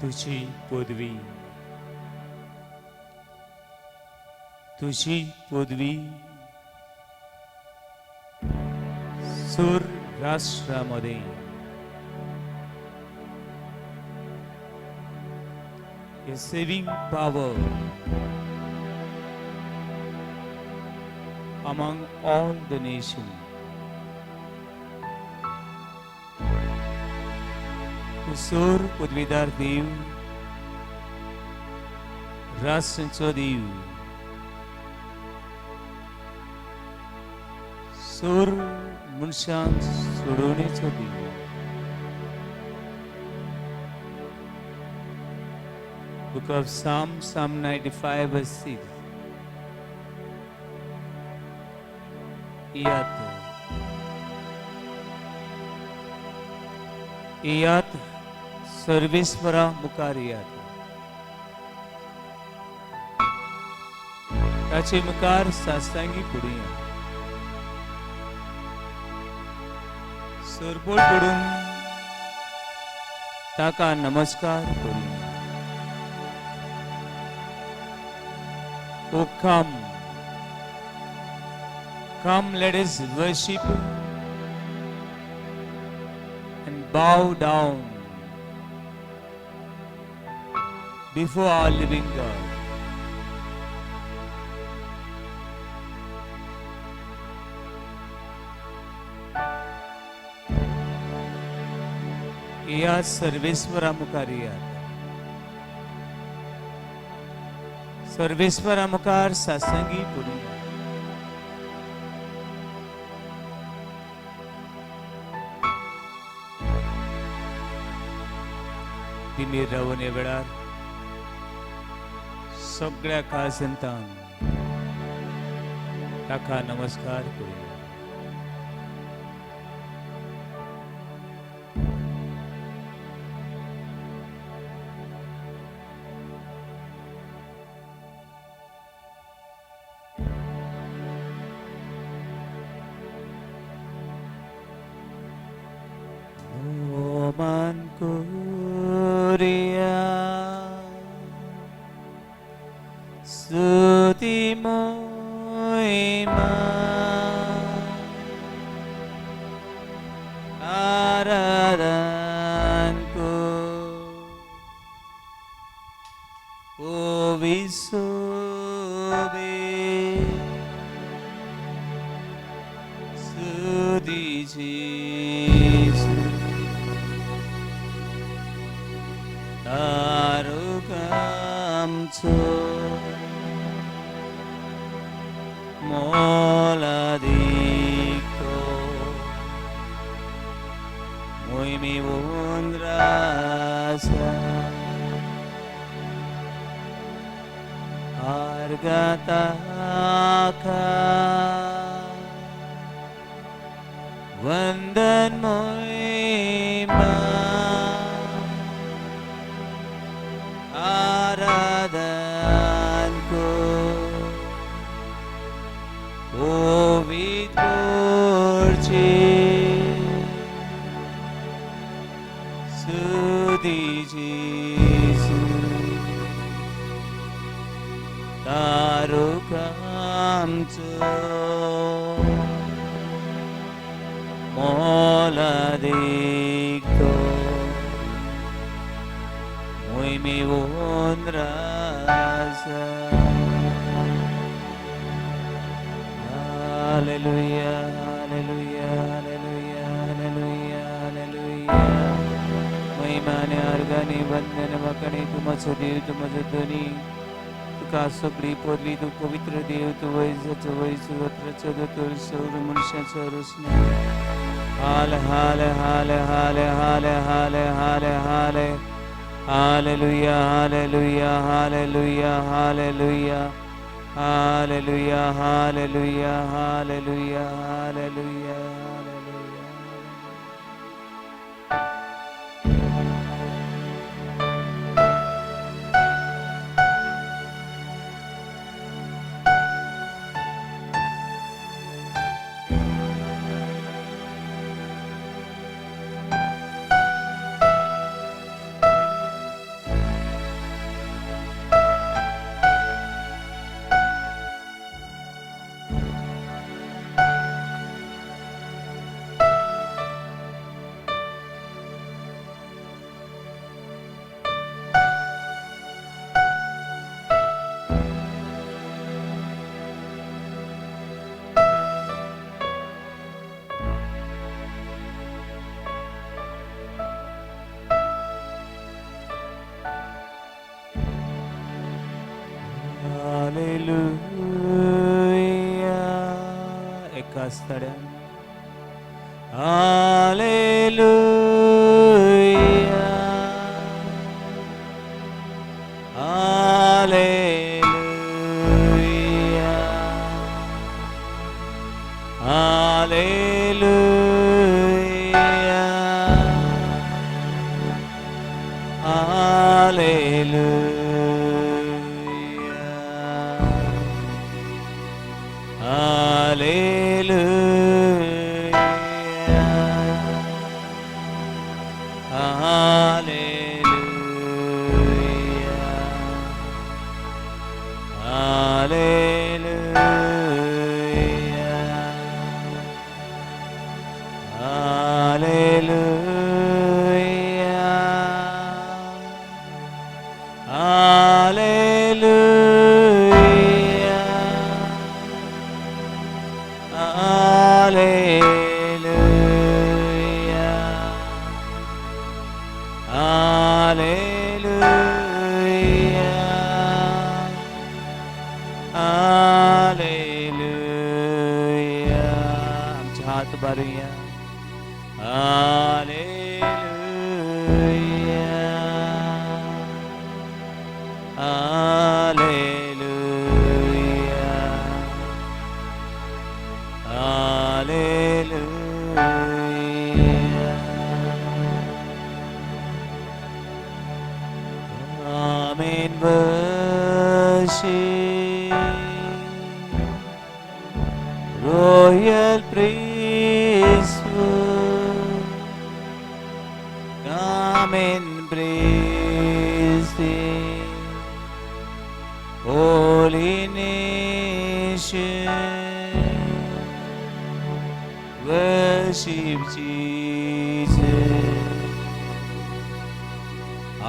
तुझी पदवी, तुझी पदवी सूर राष्ट्रामध्ये a saving power among all the nations. सूर पदवीदार देव, राष्ट्रांचो देव, सूर मनशांक सोडवणेचो देव. Book of Psalm 95 verse 6. इयात सर्वेस्वरा मुखार यात. ताचे मुखार सासांगी पुढे सरपोळ पडून ताका नमस्कार करूया. Oh come, come let us worship and bow down before our living God. या सर्वेश्वरा मुखार या. सर्वेश्वरा मुखार सासंगी पुढे तिमी रावने वेळार सगळ्या काळसंतान ताका नमस्कार करूया. वंदन मोहिमा आराधन को पवित्र स्तुति यीशु तारो काम Moladicto muy mi honrasa. Aleluya, aleluya, aleluya, aleluya, aleluya. महिमाने अर्गाने वंदन वकणे तुमचं देव तुमचं ध्वनी तुका सगळी पदवी तू पवित्र देव तू वैजाचं वैज वत्रचं तुर सौर मनुष्याचं रचना. Hale, hale, hale, hale, hale, hale, hale, hale. Hallelujah, hallelujah, hallelujah, hallelujah. Hallelujah, hallelujah, hallelujah, hallelujah, hallelujah. स्थळे हालेलुया हालेलुया हालेलुया आमचे हात भरूया hallelujah hallelujah hallelujah amen worship royal priesthood come and praise thee holy nation worship Jesus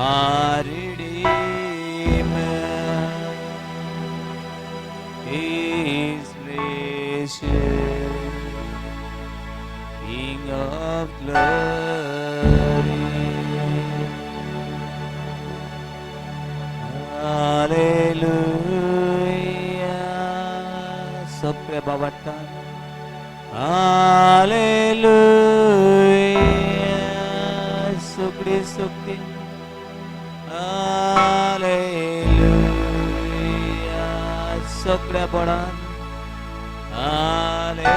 our Redeemer is precious King of glory Hallelujah Sopre babatan Hallelujah Sukri sukri Hallelujah Sopre badan Hallelujah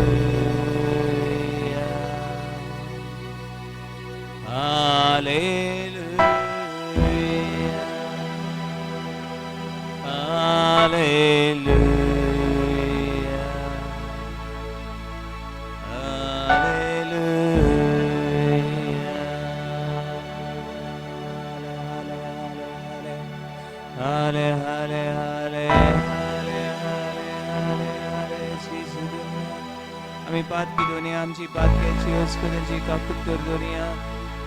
Hallelujah Hallelujah Hallelujah Hale hale hale hale hale hale hale Jesus आम्ही पात की दुनिया आमची पात घ्यायची होस्करांची काकूत कर दुनिया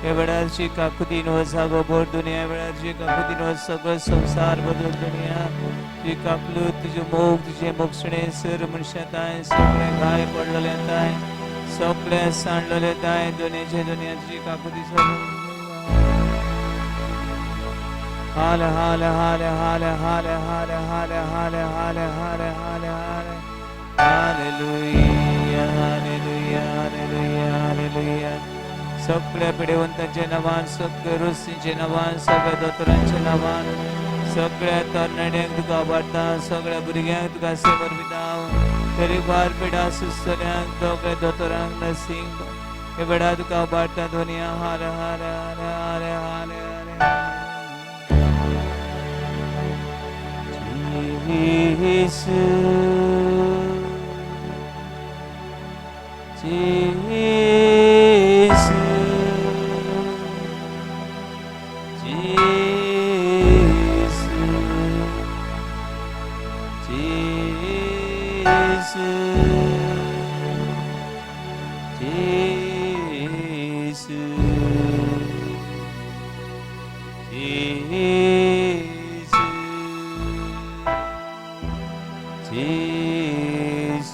या वेळाची काकुतीन हो जागो बोर दुनिया या वेळाची काकुतीन हो सगळं संसार बदल दुनिया तुझी काकलू तुझे मोग तुझे मोक्षणे सर मनशात आहे सगळे घाय पडलेले आहे सगळे सांडलेले आहे दुनियाचे दुनिया तुझी काकुती सगळं Hale hale hale hale hale hale hale hale hale hale hale hale Hallelujah Hallelujah Hallelujah Hallelujah सगळ्या पिढेवंतांचे नवान सगळे ऋषींचे नवान सगळ्या दोतोरांचे नवान सगळ्या तरणाट्यांक तुका आवडटा सगळ्या भुरग्यांक तुका समर्पिता तरी बार पिढा सुसऱ्यांक सगळ्या दोतोरांक नसींग हे बेडा तुका आवडटा दुनिया हाले हाले हाले हाले हाले हाले Jesus, Jesus, Jesus, Jesus, Jesus, Jesus.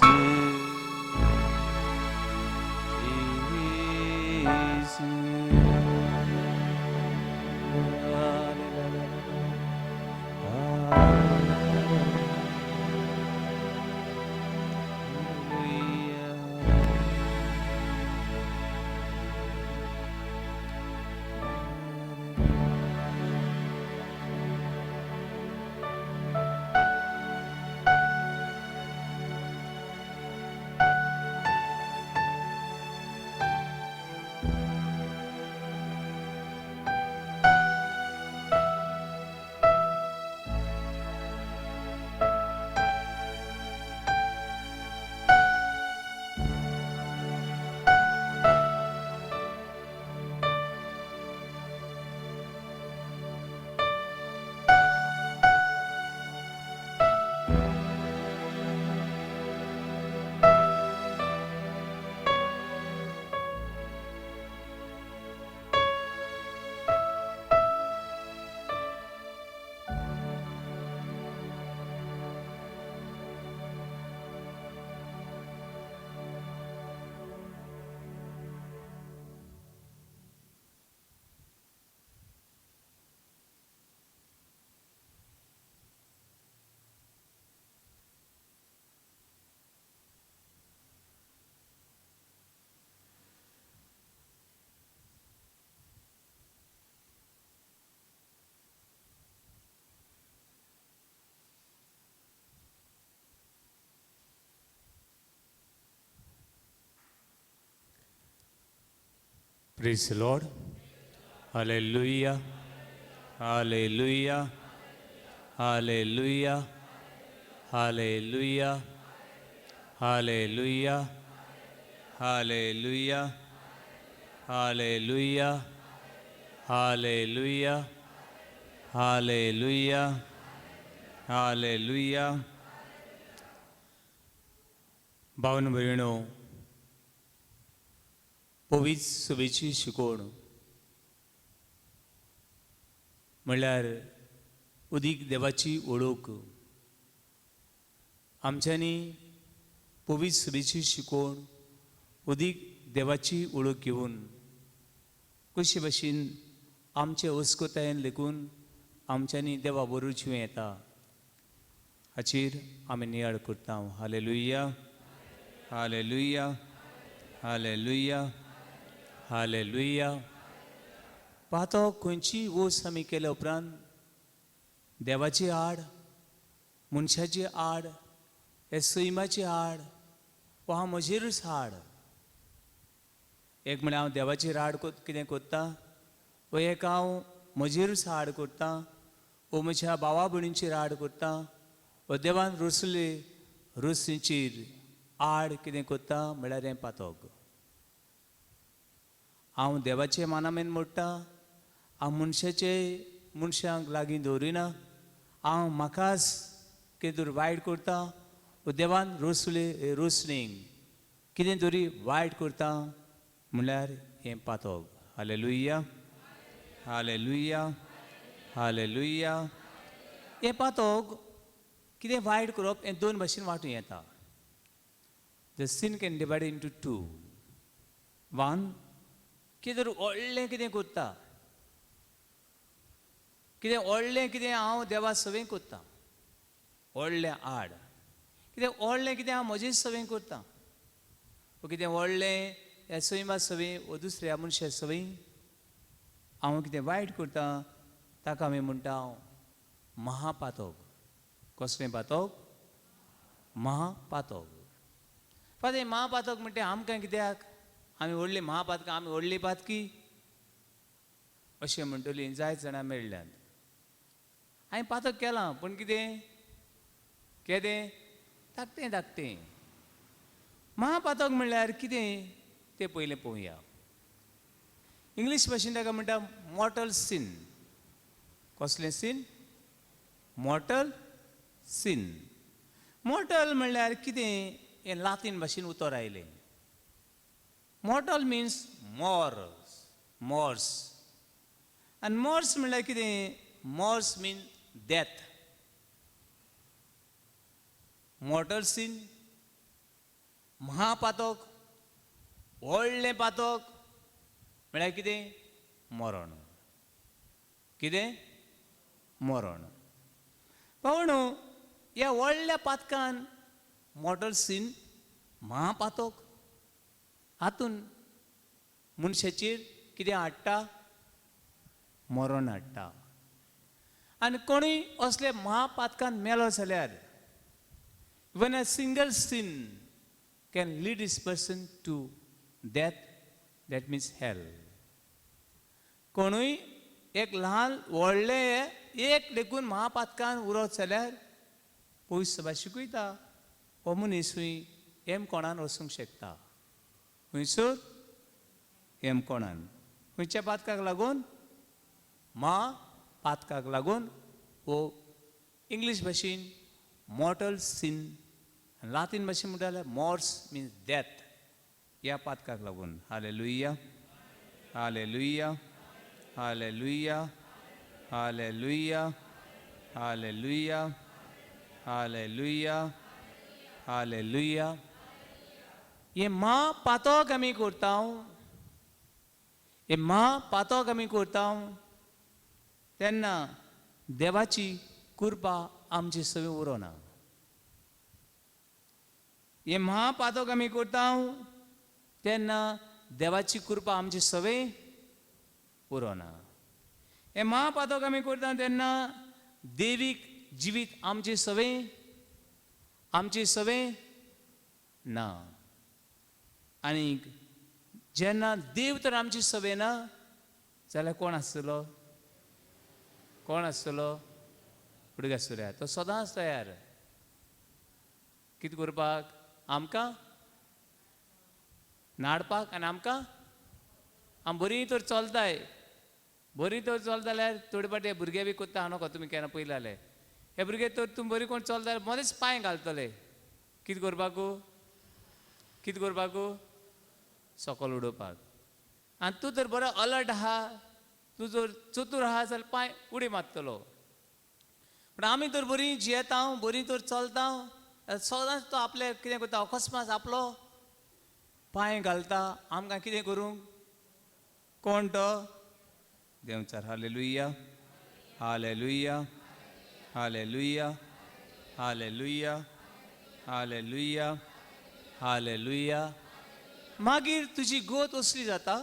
Praise the Lord. Hallelujah. Hallelujah. Hallelujah. Hallelujah. Hallelujah. Hallelujah. Hallelujah. Hallelujah. Hallelujah. Hallelujah. भावन भयणो पवित्र सभेची शिकवण म्हणल्यार उदीक देवाची ओळख. आमच्यांनी पवित्र सभेची शिकवण उदीक देवाची ओळख घेवन कशे भाशेन आमचे अस्कोतायेन लेगून आमच्यांनी देवा बरोबर जिवं येता हाचेर आमी नियाळ करता. हालेलुया. हालेलुया. हालेलुया. हालेलुया. पाहतो खंयची वस्त आमी केल्या उपरांत देवाची आड, मनशाची आड, हे सैमाची आड वा हांव म्हजेरूच आड. एक म्हळ्यार हांव देवाची आड कितें करता, वा एक हांव म्हजेरूच आड करता, वो म्हज्या भावा भयणींचेर आड करता, वा देवान रोसले रोसींचेर आड कितें करता म्हळ्यार हें पातोक. हांव देवाचे मानामेन मोडटा, हांव मनशांक लागीं दवरिना, हांव म्हाकाच कितें तरी वायट करता, वा देवान रोसणेक कितें तरी वायट करता म्हळ्यार हें पातोक. हालेलुया. हालेलुया. हालेलुया. हें पातोक कितें वायट करप हें दोन भाशेन वांटूं येता. The sin can divide into two. One, कितें व्हडलें कितें करता, कितें व्हडलें कितें हांव देवा सवें करता, व्हडलें आड, कितें व्हडलें कितें हांव म्हजे सवें करता, वा कितें व्हडलें ह्या सैमा सवें वा दुसऱ्या मनशा सवें हांव कितें वायट करता, ताका आमी म्हणटा महापातक. कसलें पातक? महापातक. पण महापातक म्हणटे आमकां कित्याक? आमी व्हडलीं महापातकां, आमी व्हडलीं पातकी अशें म्हणटलीं जायत जाणां मेळ्ळ्यात. हांवें पातक केलां पूण कितें केदें धाकटें. महापातक म्हणल्यार कितें तें पयलें पळोवया. इंग्लीश भाशेन ताका म्हणटा मॉर्टल सीन. कसलें सीन? Mortal sin. मॉर्टल म्हणल्यार कितें हें लातीन भाशेन उतर आयलें. मॉर्टल मिन्स मॉर्स. आनी मॉर्स म्हणल्यार कितें? मॉर्स मीन डेथ. मॉर्टल सीन, महापातक, व्हडलें पातक म्हळ्यार कितें? मरण. कितें? मरण. पावणो ह्या व्हडल्या पातकान मॉर्टल सीन, महापातक हातून मनशाचेर कितें हाडटा? मरण हाडटा. आनी कोणूय असले महापातकान मेलो जाल्यार even a single sin can lead this person to death, that means hell. कोणूय एक ल्हान व्हडलें एक देखून महापातकान उरत जाल्यार पयस सभा शिकयता हो मनीसूय हेम कोणान वचूंक शकता. खंयसर? हेम कोणान. खंयच्या पातकाक लागून? महापातकाक लागून. वो इंग्लीश भाशेन मॉर्टल सीन, लातीन भाशेन म्हणटा जाल्यार मॉर्स मिन्स डेथ. ह्या पातकाक लागून. Hallelujah. Hallelujah. Hallelujah. Hallelujah. Hallelujah. Hallelujah. Hallelujah. हे महापातक आमी करता. हे महापातक आमी करता तेन्ना देवाची कृपा आमचे सगळे उरोना. हे महापातक आमी करता तेन्ना देवाची कृपा आमचे सवे उरोना. हे महापातक आमी करता तेन्ना देवीक जिवीत आमचे सवे ना. आनीक जेन्ना देव तर आमची सवेना जाल्यार कोण आसतलो? कोण आसतलो? फुडें आसतलो तो सदांच तयार. कितें करपाक? आमकां नाडपाक आनी आमकां आम बरीं तर चलताय, बरीं तर चलता जाल्यार थोडे फावटी हे भुरगे बी कोत्ता हांव तुमी केन्ना पयलें जाल्यार हे भुरगे तर तुमी बरीं कोण चलता जाल्यार मदेंच पांय घालतले. कितें करपाकू? कितें करपाकू? सकयल उडोवपाक. आनी तूं तर बरो अलर्ट आहा, तूं जर चतूर आहा जाल्यार पांय उडी मारतलो. पूण आमी तर बरीं जियेता, बरीं तर चलता, सदांच तो आपले कितें करता अकस्मात आपलो पांय घालता. आमकां कितें करूंक? कोण तो? देंवचार. Hallelujah, hallelujah, hallelujah, hallelujah, hallelujah, hallelujah. मागीर तुजी गोत असली जाता,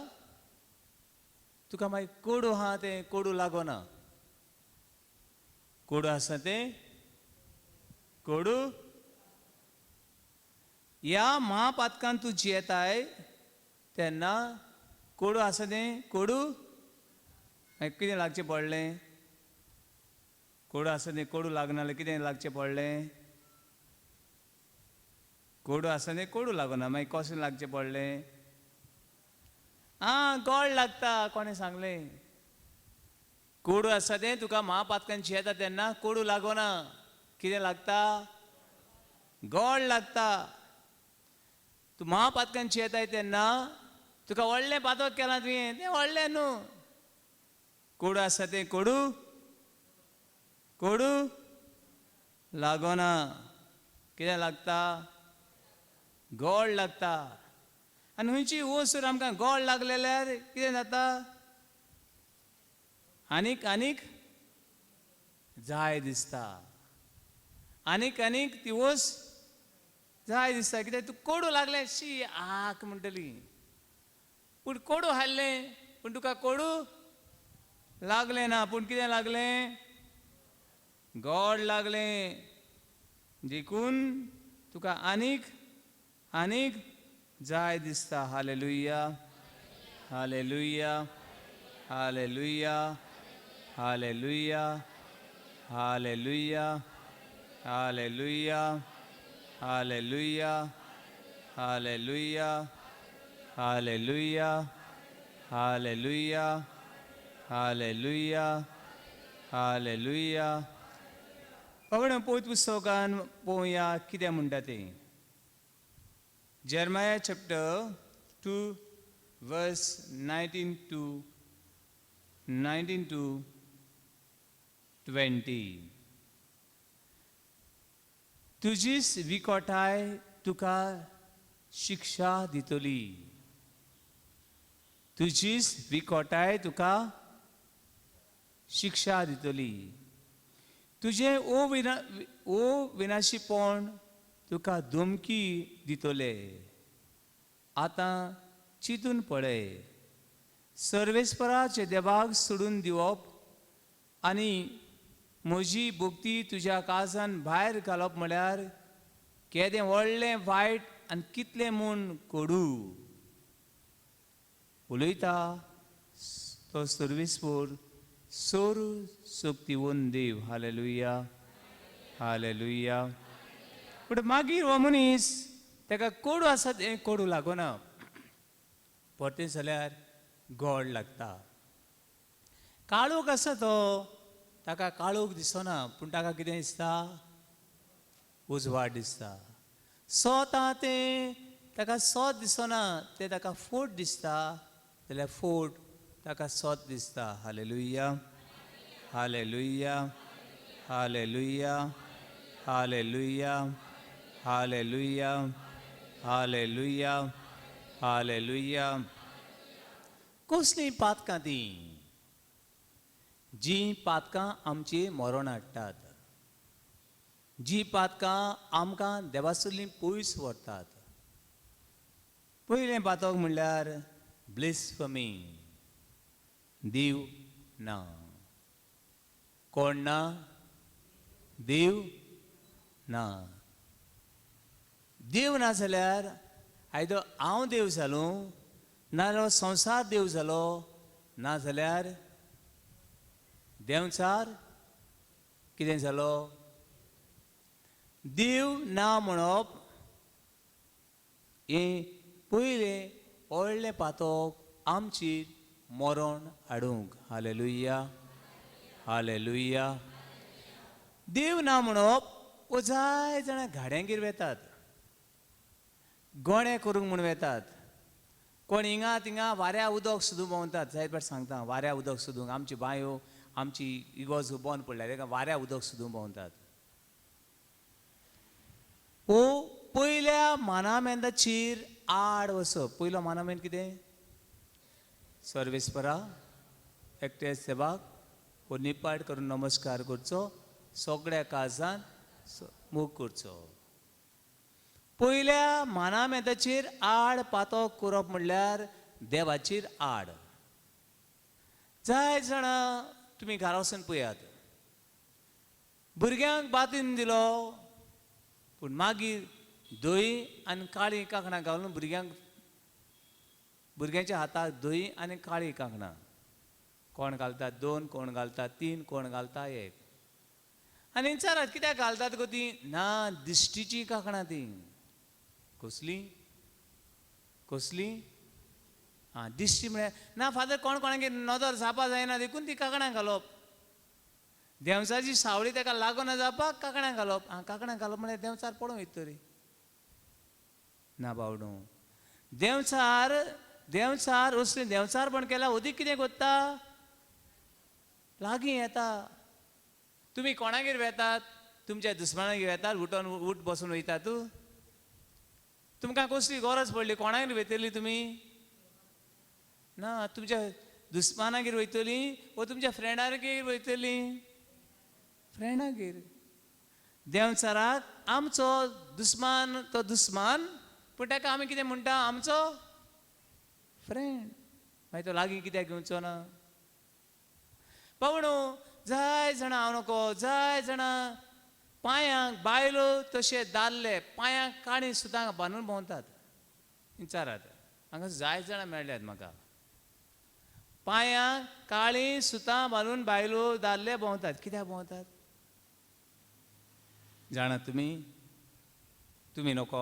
तुका मागीर कोडू आहा तें कोडू लागना. कोडू आसा तें कोडू. ह्या महापातकान तूं जियेताय तेन्ना कोडू आसा तें कोडू मागीर कितें लागचें पडलें? कोडू आसा तें कोडू लागना जाल्यार कितें लागचें पडलें? कोडू आसा तें कोडू लागना मागीर कशें लागचें पडलें? गोड लागता. कोणें सांगलें? कोडू आसा तें तुका महापातकान जियेता तेन्ना कोडू लागना. कितें लागता? गोड लागता. तूं महापातकान जियेताय तेन्ना तुका व्हडलें पातक केलां तुवें तें व्हडलें न्हू. कोडू आसा तें कोडू कोडू लागना. कितें लागता? गोड लागता. आनी खंयची वस्त आमकां गोड लागले जाल्यार कितें जाता? आनीक आनीक जाय दिसता. आनीक आनीक ती वस्त जाय दिसता. कित्याक तूं कोडू लागलें शी आक म्हणटली. पूण कोडू हाडलें पूण तुका कोडू लागलें ना. पूण कितें लागलें? गोड लागलें. देखून तुका आनीक आनीक जाय दिसता. Hallelujah, hallelujah, hallelujah, hallelujah, hallelujah, hallelujah, hallelujah, hallelujah, hallelujah, hallelujah, hallelujah, hallelujah. पगड पवित्र पुस्तकान पळोवया कितें म्हणटा तें. Jeremiah chapter 2 verse 19 to 20. तुजीच विकोटाय तुका शिक्षा दितली. तुजीच विकोटाय तुका शिक्षा दितली. तुझे ओ विनाशीपण तुका धमकी दितले. आतां चिंतून पळय. सर्वेस्पराचे देवाक सोडून दिवप आनी म्हजी भक्ती तुज्या काळजान भायर घालप म्हळ्यार केदें व्हडलें वायट आनी कितलें म्हूण कोडू. उलयता तो सर्वेस्पर सोर शक्तिवन देव. Hallelujah, hallelujah. पूण मागीर हो मनीस ताका कोडू आसा तें कोडू लागना. परते जाल्यार गोड लागता. काळोख आसा तो ताका काळोख दिसना पूण ताका कितें दिसता? उजवाड दिसता. सोत आहा तें ताका सोत दिसना तें ताका फोट दिसता जाल्यार फोट ताका सोत दिसता. Hallelujah, hallelujah, hallelujah, hallelujah, hallelujah, hallelujah, hallelujah. कसलीं पातकां तीं? जीं पातकां आमची मरण हाडटात. जीं पातकां आमकां देवासरलीं पयस व्हरतात. पयलें पातक म्हणल्यार ब्लेस्फमी. देव ना. कोण ना? देव ना. देव ना जाल्यार आयदो हांव देव जालो नाजाल्यार संवसार देव जालो, ना जाल्यार देंवचार कितें जालो. देव ना म्हणप हें पयलें व्हडलें पातक आमची मरण हाडूंक. Hallelujah, hallelujah. देव ना म्हणप वो जाय जाणां गाड्यांगेर वेतात, गोणे करूंक म्हूण वेतात. कोण हिंगा तिंगा वाऱ्या उदक सुद्दां भोंवतात. जायत फावट सांगता वाऱ्या उदक सोदूंक. आमची बांयो आमची इगोज बंद पडल्या ताका वाऱ्या उदक सुद्दां भोंवतात. वो पयल्या मानामेंदाचेर आड वचप. पयलो मानामेंद कितें? सर्वेस्परा एकटे सेवाक वो निपाट करून नमस्कार करचो, सगळ्या काळजान मोग करचो. पयल्या मानामेंदाचेर आड पातक करप म्हणल्यार देवाचेर आड. जाय जाणां तुमी घरा वचून पळयात, भुरग्यांक बातीन दिलो पूण मागीर धंय आनी काळी कांकणां घालून भुरग्यांच्या हाताक धंय आनी काळी कांकणां. कोण घालता 2, कोण घालता 3, कोण घालता 1. आनी विचारात कित्याक घालतात गो ती? ना, दिश्टीची कांकणां ती. कसली कसली? दिश्टी म्हळ्यार ना फादर कोण कोणागेर नदर जावपा जायना देखून ती कांकणां घालप. देंवचारची सावळी ताका लागून जावपाक कांकणां घालप. कांकणां घालप म्हळ्यार देंवचार पडूं वयता तरी ना बावडू. देंवचार असलें देंवचारपण केल्यार अदीक कितें कोत्ता? लागीं येता. तुमी कोणागेर वेतात? तुमच्या दुस्मानागेर वेतात, उठ बसून वयतात. तुमकां कसली गरज पडली कोणागेर वयतली तुमी? ना, तुमच्या दुस्मानागेर वयतली वो तुमच्या फ्रेंडागेर वयतली? फ्रेंडागेर. देंवचाराक आमचो दुस्मान तो दुस्मान, पूण ताका आमी कितें म्हणटा? आमचो फ्रेंड. मागीर तो लागीं कित्याक घेवचो ना? पावणो, जाय जाणां हांव नको, जाय जाणां पांयांक बायलो तशे दादले पांयांक काळी सुतां बांदून भोंवतात. विचारात, हांगा जाय जाणां मेळ्ळ्यात म्हाका. पांयांक काळी सुतां बांदून बायलो दादले भोंवतात. कित्याक भोंवतात? जाणा तुमी नको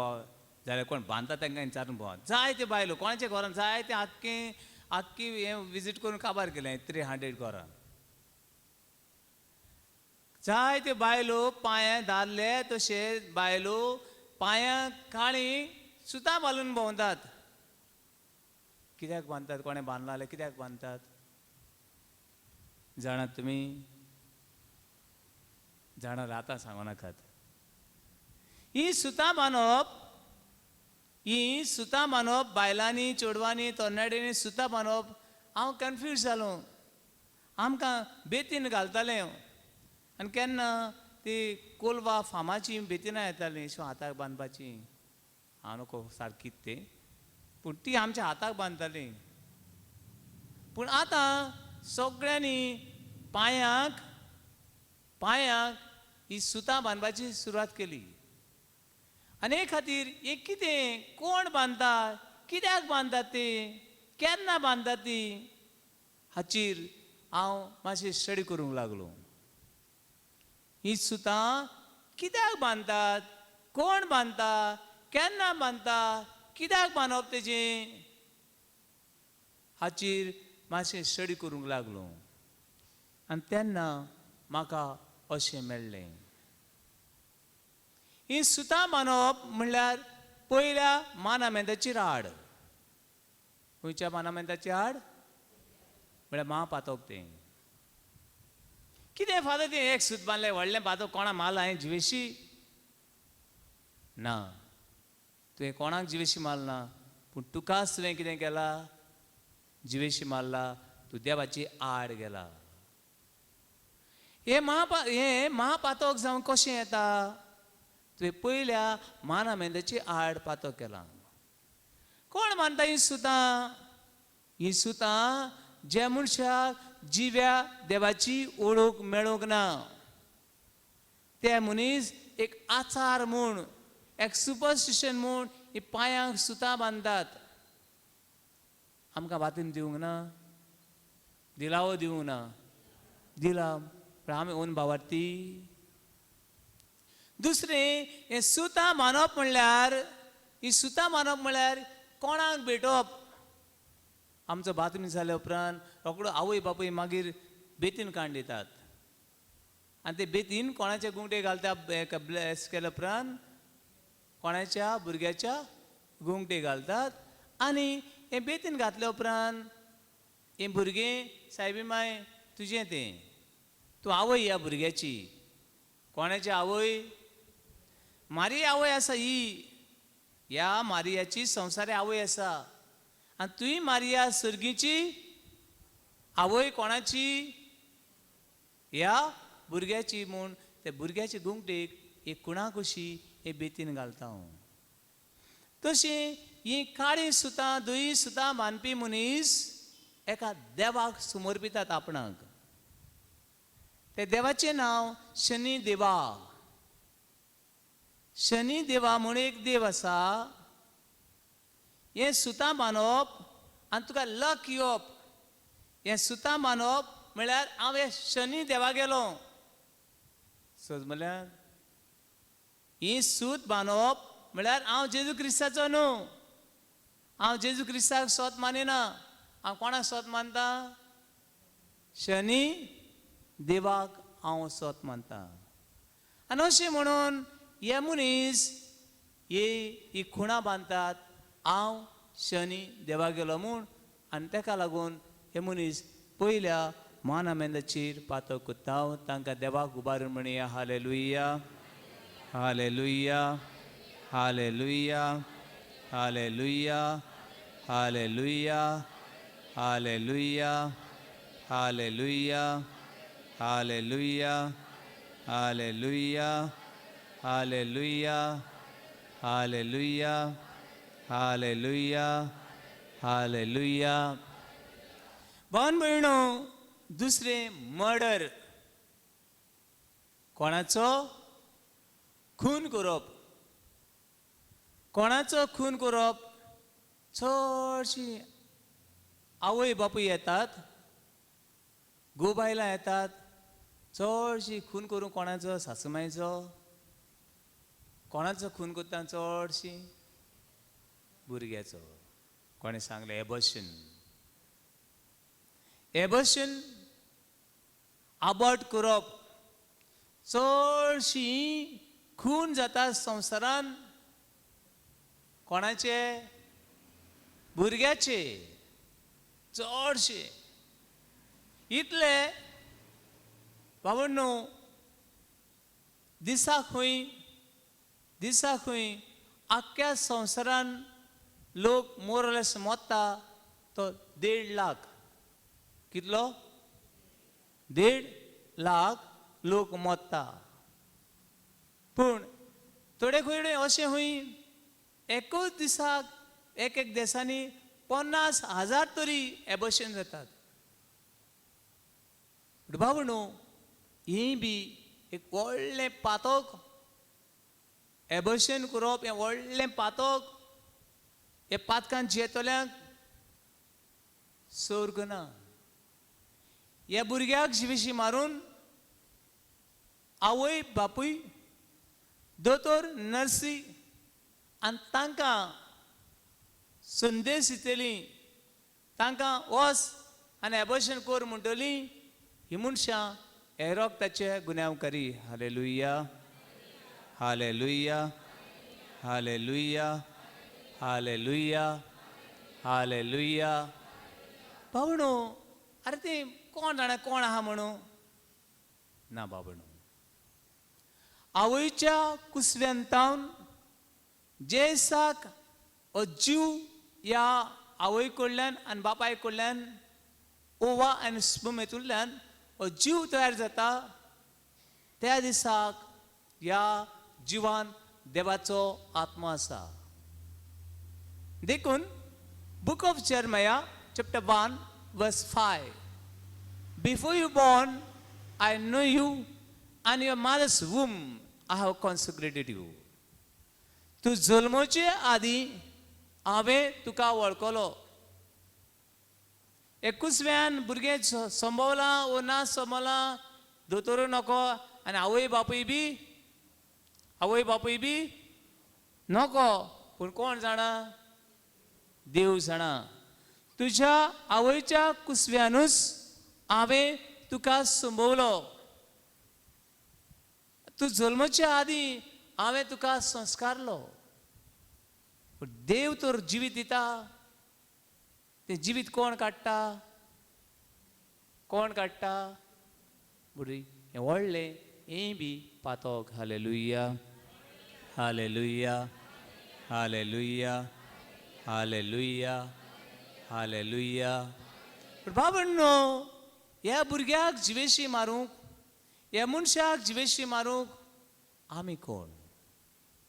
जाल्यार कोण बांदता तांकां विचारून भोंवात. जाय ते बायलो कोणाच्या घरान जाय ते आख्खी हें विजीट करून काबार केलें 300 घरां. जाय ते बायलो पांयां दादले तशे बायलो पांयांक काळी सुतां बांदून भोंवतात. कित्याक बांदतात? कोणें बांदला जाल्यार कित्याक बांदतात? जाणात तुमी? जाणां आतां सांगो नाकात. ही सुतां बांदप बायलांनी चेडवांनी तरणाट्यांनी सुतां बांदप. हांव कन्फ्यूज जालो. आमकां बेतीन घालताले आनी केन्ना ती कोलवा फामाची बेतिनां येतालीं अशी हाताक बांदपाची. हांव नको सारकीत ते, पूण ती आमच्या हाताक बांदतालीं. पूण आतां सगळ्यांनी पांयांक ही सुतां बांदपाची सुरवात केली. आनी हे खातीर हे कितें? कोण बांदता? कित्याक बांदतात ती? केन्ना बांदतात ती? हाचेर हांव मातशें स्टडी करूंक लागलो. ही सुतां कित्याक बांदतात? कोण बांदता? केन्ना बांदता? कित्याक बांदप तेजें? हाचेर मातशें स्टडी करूंक लागलो. आनी तेन्ना म्हाका अशें मेळ्ळें. ही सुतां बांदप म्हणल्यार पयल्या मानामेंदाचेर आड. खंयच्या मानामेंदाचेर आड? म्हळ्यार महापातक तें. कितें फादर तें एक सूत बांदलें व्हडलें पातक कोणा मारला हांवें जिवेशी? ना, तुवें कोणाक जिवेशी मारना, पूण तुकाच तुवें कितें केलां? जिवेशी मारला. तूं देवाची आड गेला. हे महापातक जावन कशें येता? तुवें पयल्या मानामेंदाची आड पातक केलां. कोण बांदता ही सुतां? ही सुतां जे मनशाक जिव्या देवाची ओळख मेळूंक ना ते मनीस एक आचार म्हूण, एक सुपरस्टिशन म्हूण ही पांयांक सुतां बांदतात. आमकां बातीन दिवंक ना, दिलावो दिवंक ना, दिला पण आमी ओन भावार्थी. दुसरें हें सुतां मानप म्हणल्यार, ही सुतां मानप म्हणल्यार कोणाक भेटप. आमचो बातमी जाल्या उपरांत रोकडो आवय बापूय मागीर बेतीन काण दितात आनी ते बेतीन कोणाच्या गुंगटे घालता. ब्लेस केल्या उपरांत कोणाच्या भुरग्याच्या गुंगटे घालतात आनी हें बेतीन घातल्या उपरांत हें भुरगें सायबी माय तुजें तें, तूं आवय ह्या भुरग्याची. कोणाची आवय? मारी आवय आसा ही, ह्या मारियाची संवसारी आवय आसा. आनी तुय मारिया सर्गीची आवय कोणाची? ह्या भुरग्याची. म्हूण त्या भुरग्याच्या गुंगटेक एक कुणा कशी हे बेतीन घालता हांव. तशीं ही काळी सुतां, दुयी सुतां मानपी मनीस एका देवाक समर्पितात आपणाक. त्या देवाचें नांव शनी देवा. शनी देवा म्हूण एक देव आसा. हें सुतां मानप आनी तुका लक येवप. हें सुतां मानप म्हळ्यार हांव हे शनी देवा गेलो. सज म्हळ्यार ही सूत बांदप म्हळ्यार हांव जेजू क्रिस्ताचो न्हू. हांव जेजू क्रिस्ताक स्वत मानिना. हांव कोणाक स्वत मानता? शनी देवाक हांव स्वत मानता. आनी अशें म्हणून हे मनीस ही खुणां बांदतात हांव शनी देवा गेलो म्हूण. आनी ताका लागून हे मनीस पयल्या मानामेंदाचेर पातो कोत्ता. तांकां देवाक उबारून म्हणया hallelujah, hallelujah, hallelujah, hallelujah, hallelujah, hallelujah, hallelujah, hallelujah, hallelujah, hallelujah, hallelujah, hallelujah, hallelujah. भावन भयणो, दुसरें मर्डर, कोणाचो खून करप. कोणाचो खून करप? चडशीं आवय बापूय येतात, घोव बायलां येतात. चडशीं खून करूंक कोणाचो? सासूमायचो. कोणाचो खून करता? चडशीं भुरग्याचो. कोणें सांगलें एबॉर्शन. एबॉर्शन, आबॉर्ट करप. चडशीं खून जाता संवसारान कोणाचे? भुरग्याचे. चडशे इतले भावंडो दिसाक खंय आख्ख्या संवसारान लोक मोरलेस मोत्ता तो 1.5 लाख. कितलो? 1.5 लाख लोक मोत्ता. पूण थोडे खंय अशें हूंय एकूच दिसाक एक देशांनी 50,000 तरी एबॉर्शन जातात. भावंडो ही बी एक व्हडलें पातक. एबॉर्शन करप हें व्हडलें पातक. हे पातकान जियेतल्यांक सर्ग ना. ह्या भुरग्याक शिवेशी मारून आवय बापूय, दोतोर, नर्सी आनी तांकां संदेश दितली, तांकां वच आनी एबॉर्शन कर म्हणटली. ही मनशां हे रोगताचे गुन्यांवकारी. Hallelujah, hallelujah, hallelujah, hallelujah, hallelujah. भावणो, अरे ते कोण जाणा कोण आहा म्हणून ना. बाबणो, आवयच्या कुसव्यांतावन जे दिसाक जीव ह्या आवय कडल्यान आनी बापाय कडल्यान ओवा आनी स्पर्म हेतूंतल्यान जीव तयार जाता, त्या दिसाक ह्या जिवान देवाचो आत्मा आसा. देखून book of जर्मया chapter 1 verse 5, before you born I know you and your mother's womb I have consecrated you. तू जल्माचे आदी हांवें तुका वळखलो. 21व्यान भुरगे संभवला वो ना संभवला दोतोर नको आनी आवय बापूय बी नको पूण कोण जाणा देव जाणा तुज्या आवयच्या कुसव्यानूच हांवें तुका संभोवलो तूं जल्माच्या आदी हांवें तुका संस्कारलो देव तर जिवीत दिता ते जिवीत कोण काडटा बुरी हें व्हडलें हें बी पातोक hallelujah hallelujah hallelujah hallelujah hallelujah बाबण्णो ह्या भुरग्याक जिवेशी मारूंक ह्या मनशाक जिवेशी मारूंक आमी कोण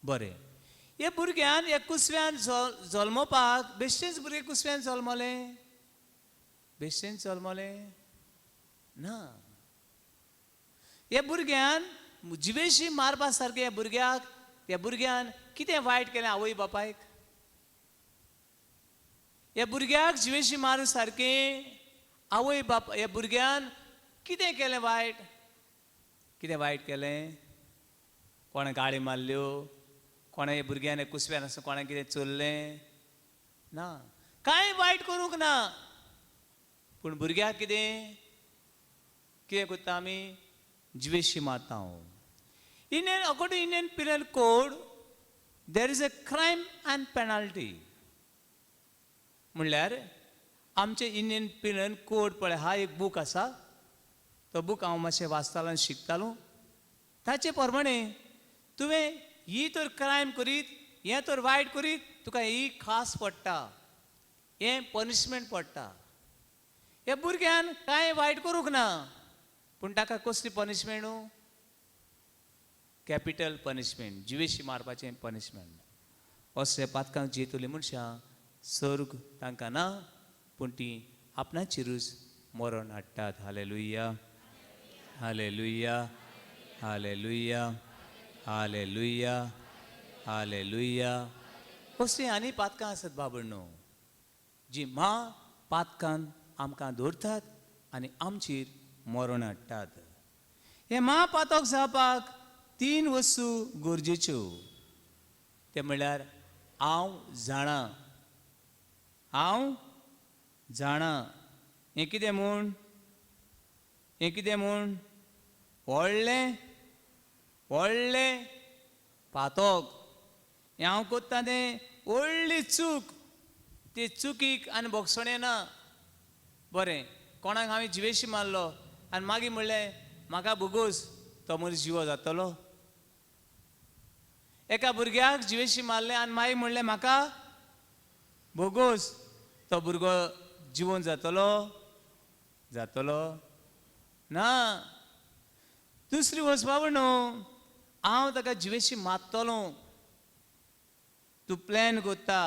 बरें हे भुरग्यान ह्या कुसव्यान जल्मोवपाक बेश्टेच भुरगे कुसव्यान जल्मले ना ह्या भुरग्यान जिवेशी मारपा सारके ह्या भुरग्यान कितें वायट केलें आवय बापायक ह्या भुरग्याक जिवेशी मारूं सारकें आवय बाप ह्या भुरग्यान कितें केलें वायट केलें कोणें गाडी मारल्यो कोणा ह्या भुरग्यान कुसव्यान असो कोणा कितें चोरलें ना कांय वायट करूंक ना पूण भुरग्याक कितें करता आमी जिवेशी मारता according to Indian Penal Code there is a crime and penalty म्हणल्यार आमचे इंडियन पिनल कोड पळय हा एक बूक आसा तो बूक हांव मातशें वाचतालो आनी शिकतालो ताचे प्रमाणे तुवें ही तर क्रायम करीत हें तर वायट करीत तुका ही खास पडटा हें पनिशमेंट पडटा ह्या भुरग्यान कांय वायट करूंक ना पूण ताका कसली पनिशमेंट कॅपिटल पनिशमेंट जिवेशी मारपाचें पनिशमेंट असले पातकांक जियेतली मनशां स्वर्ग तांकां ना पूण ती आपणाचेरूच मरण हाडटात hallelujah hallelujah hallelujah hallelujah hallelujah कसलीं आनी पातकां आसात बाबण्णो जी पातकान आमकां दवरतात आनी आमचेर मरण हाडटात हे पातक जावपाक 3 वस्तू गरजेच्यो ते म्हणल्यार हांव जाणा हें कितें म्हूण व्हडलें पातक हें हांव कोत्ता तें व्हडली चूक ती चुकीक आनी भोगसणें ना बरें कोणाक हांवें जिवेशी मारलो आनी मागीर म्हणलें म्हाका भोगूस तो मनीस जिवो जातलो एका भुरग्याक जिवेशी मारलें आनी मागीर म्हणलें म्हाका भोगूस तो भुरगो जिवोन जातलो ना दुसरी वस्त बाबा न्हू हांव ताका जिवेशी मारतलो तूं प्लॅन कोत्ता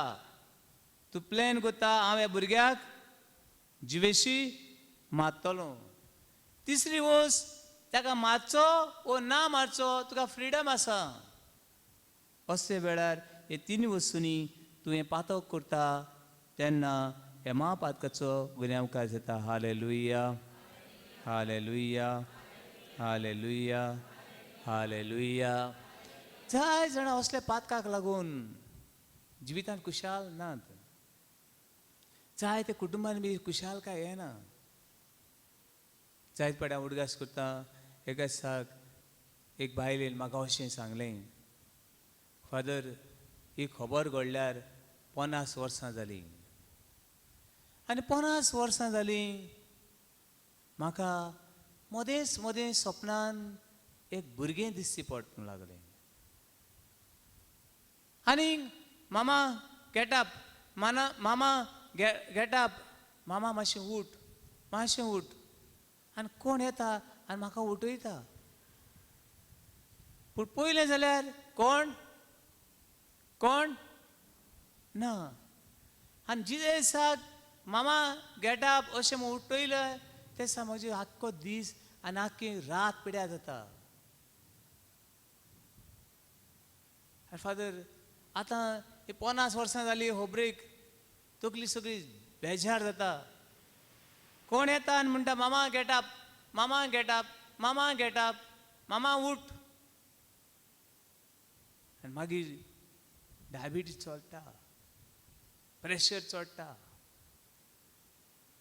हांव ह्या भुरग्याक जिवेशी मारतलो तिसरी वस्त ताका मारचो वो ना मारचो तुका फ्रिडम आसा अशे वेळार हे 3 वस्तूंनी तूं हें पातक करता तेन्ना हे महापातकाचो गुन्यांवकार जाता हालेलुया हालेलुया हालेलुया हालेलुया जाय जाणां असल्या पातकाक लागून जिवितांत खुशाल नात जाय ते कुटुंबान बी खुशालकाय येना जायत पाटी हांव उडगास करता एका दिसाक एक बायलेन म्हाका अशें सांगलें फादर ही खबर घडल्यार 50 वर्सां जालीं आनी 50 वर्सां जालीं म्हाका मदेंच सपनान एक भुरगें दिसची पडूंक लागलें आनी मामा गेट अप मामा गेट अप मामा मातशें उठ आनी कोण येता आनी म्हाका उठयता पूण पयलें जाल्यार कोण ना आनी जे दिसाक मामा गेट अप अशें म्हूण उठयलें ते दिसा म्हजो आख्खो दीस आनी आख्खी रात पिड्यार जाता फादर आतां ही 50 वर्सां जालीं होबरेक तकली सगळी बेजार जाता कोण येता आनी म्हणटा मामा गेट अप, मामा गेट अप, मामा गेट अप, मामा उठ. आनी मागीर डायबिटीज चोडटा, प्रेशर चोडटा.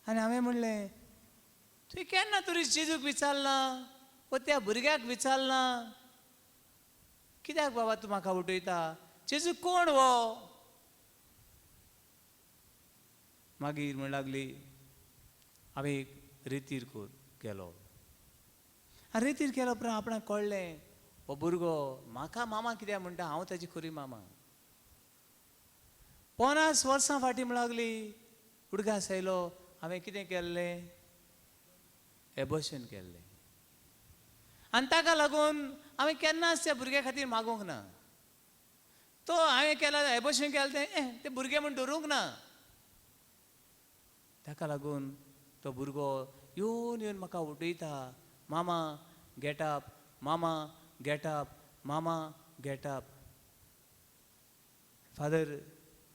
आनी हांवें म्हणलें तुवें केन्ना तरी जेजूक विचारना व त्या भुरग्याक विचारना कित्याक बाबा तूं म्हाका उठयता? जेजू कोण वो? मागीर म्हण लागली हांवें एक रितीर केलो. आनी रितीर केलो उपरांत आपणाक कळ्ळें हो भुरगो म्हाका मामा कित्याक म्हणटा, हांव ताची खरी मामा. 50 वर्सां फाटीं म्हण लागली उडगास आयलो, हांवें कितें केल्लें? एबॉर्शन केल्लें. आनी ताका लागून हांवें केन्नाच त्या भुरग्या खातीर मागूंक ना. तो हांवें केला एबॉर्शन केलें तें भुरगें म्हूण धरूंक ना. ताका लागून तो भुरगो येवन येवन म्हाका उठयता, मामा गेट अप, मामा गेट अप, मामा गेट अप. फादर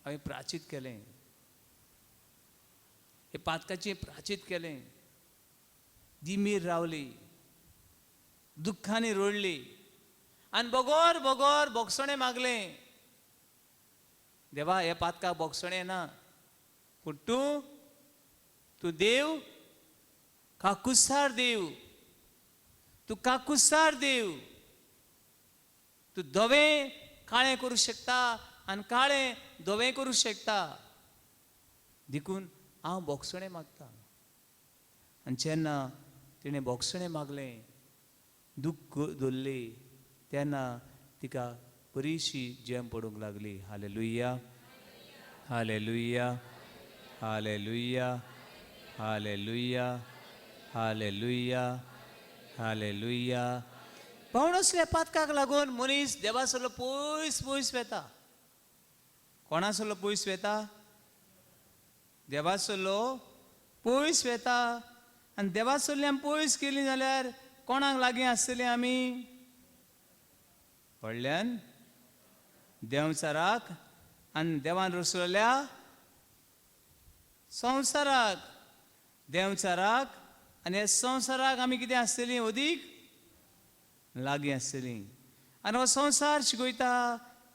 हांवें प्राचीत केलें, हे पातकाचें प्राचीत केलें. दिमीर रावली, दुख्खांनी रोडली आनी बोगोर बोगोर बोगसणें मागलें. देवा हे पातकाक बोगसणें ना, पूण तूं देव, काकुसार देव, तूं काकुसार देव. तूं धवें काळें करूं शकता आनी काळें धवें करूं शकता. देखून हांव बोगसणें मागता. आनी जेन्ना तिणें बोगसणें मागलें, दूख धरली, तेन्ना तिका बरीशी जेम पडूंक लागली. Hallelujah, hallelujah, hallelujah, hallelujah, hallelujah, hallelujah. पावण असल्या पातकाक लागून मनीस देवासलो पयस पयस वेता. कोणासलो पयस वेता? देवासलो पयस वेता. आनी देवासल्ल्यान पयस गेलीं जाल्यार कोणाक लागीं आसतलीं आमी? व्हडल्यान देंवचाराक आनी देवान रचलेल्या संवसाराक. देंवचाराक आनी ह्या संवसाराक आमी कितें आसतलीं? अदीक लागीं आसतलीं. आनी हो संवसार शिकयता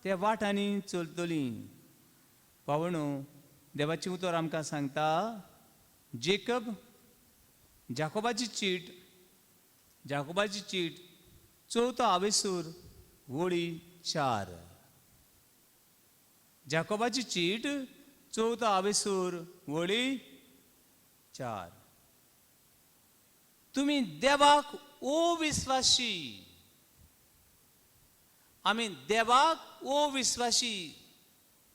त्या वाटांनी चलतलीं. पावणो देवाचें उतर आमकां सांगता, जाकोबाची चीट 4 आवेसूर वळी 4. जाकोबाची चीट 4 आवेसूर वळी 4. तुमी देवाक अविस्वासी. आमी देवाक अविस्वासी.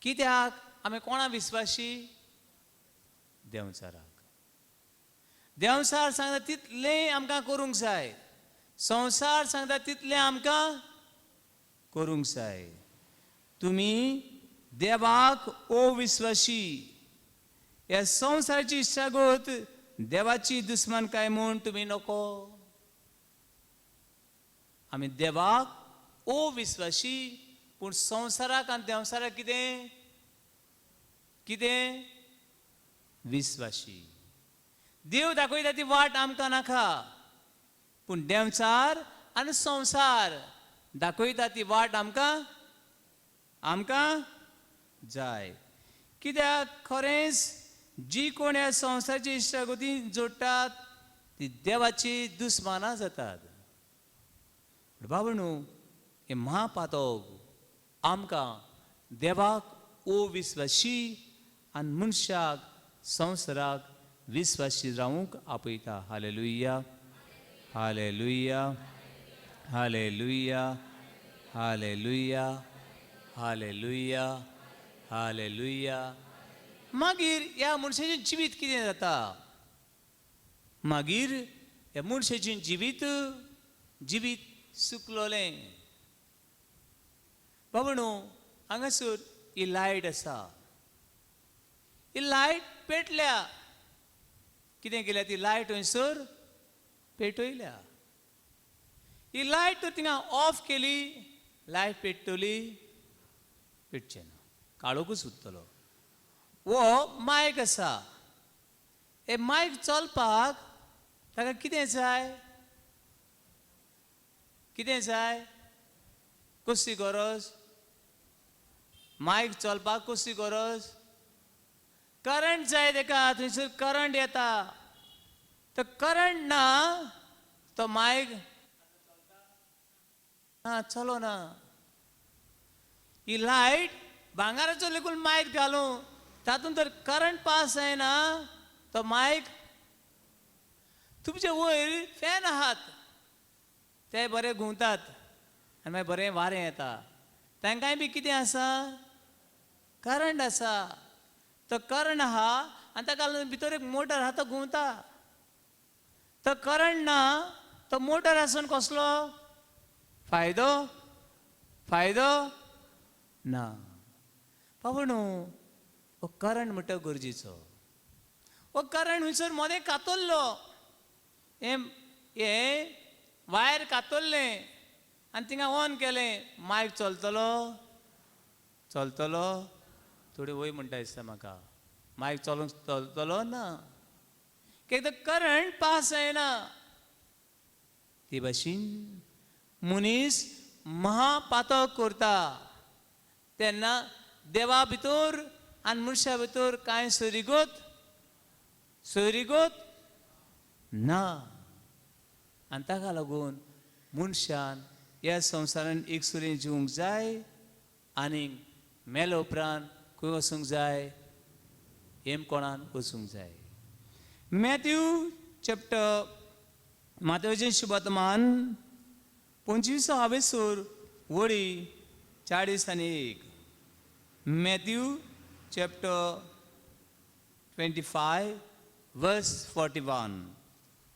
कित्याक? आमी कोणा विस्वासी? देंवचाराक. देंवचार सांगता तितलें आमकां करूंक जाय. संवसार सांगता तितलें आमकां करूंक जाय. तुमी देवाक अविस्वासी. ह्या संवसाराची इश्टागत देवाची दुस्मानकाय म्हूण तुमी नको. आमी देवाक अविस्वासी, पूण संवसाराक आनी देंवचाराक कितें? कितें? विस्वासी. देव दाखयता ती वाट आमकां नाका, पूण देंवचार आनी संवसार दाखयता ती वाट आमकां जाय. कित्याक? खरेंच जी कोण ह्या संवसाराची इश्टागती जोडटात ती देवाची दुस्मानां जातात. बाबणू, हे महापातक आमकां देवाक अविस्वासी आनी मनशाक संवसाराक विस्वासी रावूंक आपयता. Hallelujah, hallelujah, hallelujah, hallelujah, hallelujah, hallelujah. मागीर ह्या मनशाचें जिवीत कितें जाता? मागीर ह्या मनशाचें जिवीत सुकलोलें. बाबणू, हांगासर ही लायट आसा. ही लायट पेटल्या. कितें केल्या? ती लायट हंयसर पेटयल्या. ही लायट तर थिंगा ऑफ केली, लायट पेटतली? पेटचें ना, काळोखूच उरतलो. वो मायक आसा. हे मायक चलपाक ताका कितें जाय? कितें जाय? कसली गरज? मायक चलपाक कसली गरज? करंट जाय ताका. थंयसर करंट येता. तो करंट ना तो मायक चलो ना. ही लायट भांगाराचो लेगून मायक घालूं तातूंत तर करंट पास जायना तो मायक. तुमचे वयर फॅन आहात ते बरे घुंवतात आनी मागीर बरें वारें येता. तांकांय बी कितें आसा? करंट आसा. तो करंट आहा आनी ताका लागून भितर एक मोटर आहा तो घुंवता. तो करंट ना तो मोटर आसून कसलो फायदो? फायदो ना. पावणू हो करंट म्हणटा गरजेचो. हो करंट खंयसर मोदें कातरलो हे वायर कातरलें आनी थिंगा ऑन केलें मायक चलतलो? चलतलो? थोडी वय म्हणटा दिसता म्हाका. मायक चलोवंक चलतलो ना. कित्याक करंट पास जायना. ते भाशेन मनीस महापातक करता तेन्ना देवा भितर आनी मनशा भितर कांय सोयरीगत ना. आनी ताका लागून मनशान ह्या संवसारान एकसुरीन जिवंक जाय आनी मेल्या उपरांत खंय वचूंक जाय? हेमकोणान वचूंक जाय. मॅथ्यू चॅप्टर माथेवाचें शुभवर्तमान 25 वडी 40 मॅथ्यू चॅप्टर 25 वर्स 41.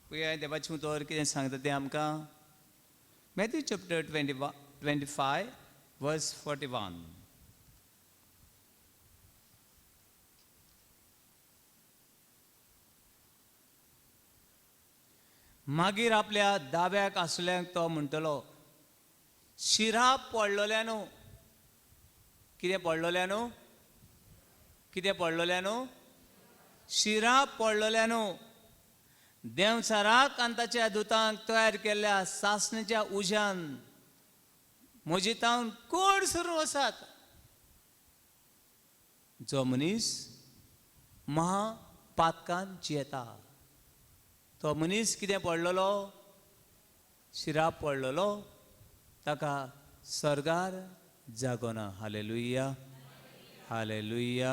पळया देवाचें उतर कितें सांगता तें आमकां. मॅथ्यू चॅप्टर 25 वर्स 41. मागीर आपल्या दाव्याक आसल्यांक तो म्हणटलो, शिरां पडलोल्यानो. कितें पडलोल्यानो? कितें पडलोल्यानो? शिरां पडलोल्यानो. देंवचाराक आनी ताच्या दुतांक तयार केल्ल्या सासणेच्या उज्यान मोजितावन कोड सरून वचात. जो मनीस महापातकान जियेता तो मनीस कितें पडलेलो? शिरां पडलेलो. ताका स्वर्गार जागो ना. Hallelujah, hallelujah,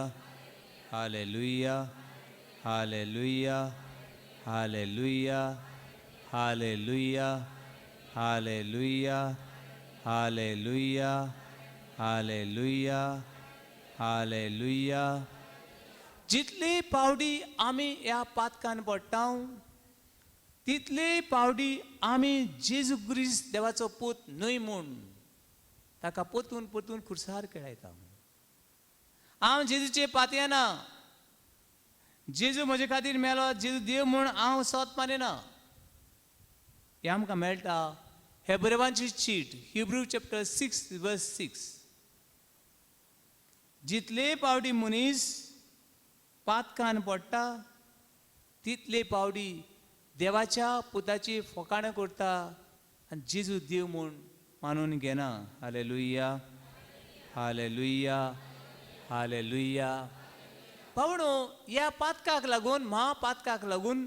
hallelujah, hallelujah, hallelujah, hallelujah, hallelujah, hallelujah, hallelujah, hallelujah. जितली पावडी आमी ह्या पातकान पडटा तितली पावडी आमी जेजू क्रिस्त देवाचो पूत न्हय म्हूण ताका परतून परतून खुर्सार खेळयता. हांव जेजूचे पातयेना. जेजू म्हजे खातीर मेलो. जेजू देव म्हूण हांव सोत मानिना. हें आमकां मेळटा हेब्रेवांची चीट हिब्रू चॅप्टर 6 वर्स 6. जितले पावडी मनीस पातकान पडटा तितले पावडी देवाच्या पुताची फकाणां करता आनी जेजू देव म्हूण मानून घेना. Hallelujah, hallelujah, hallelujah. पावणो ह्या पातकाक लागून महापातकाक लागून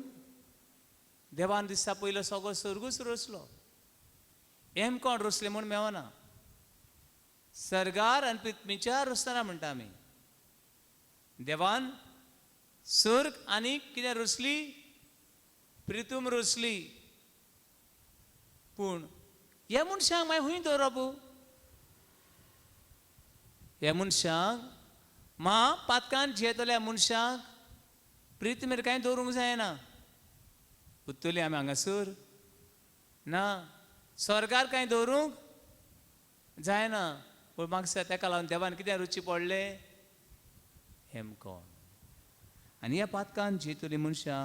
देवान दिसता पयलो सगळो सर्गूच रोसलो. हेम कोण रोसले म्हूण मेवना. सर्गार आनी पृथ्वीच्या रोसतना म्हणटा आमी. देवान सर्ग आनी कितें रोसली? पृथ्वी रोसली. पूण ह्या मनशांक मागीर हूंय दवरप? ह्या मनशांक महापातकान जियेतल्या मनशांक पृथ्वीर कांय दवरूंक जायना. उत्तोली आमी हांगासर ना. स्वर्गार कांय दवरूंक जायना. पूण म्हाका ताका लागून देवान कितें रुची पडले? हेमकोण. आनी ह्या पातकान जियेतली मनशां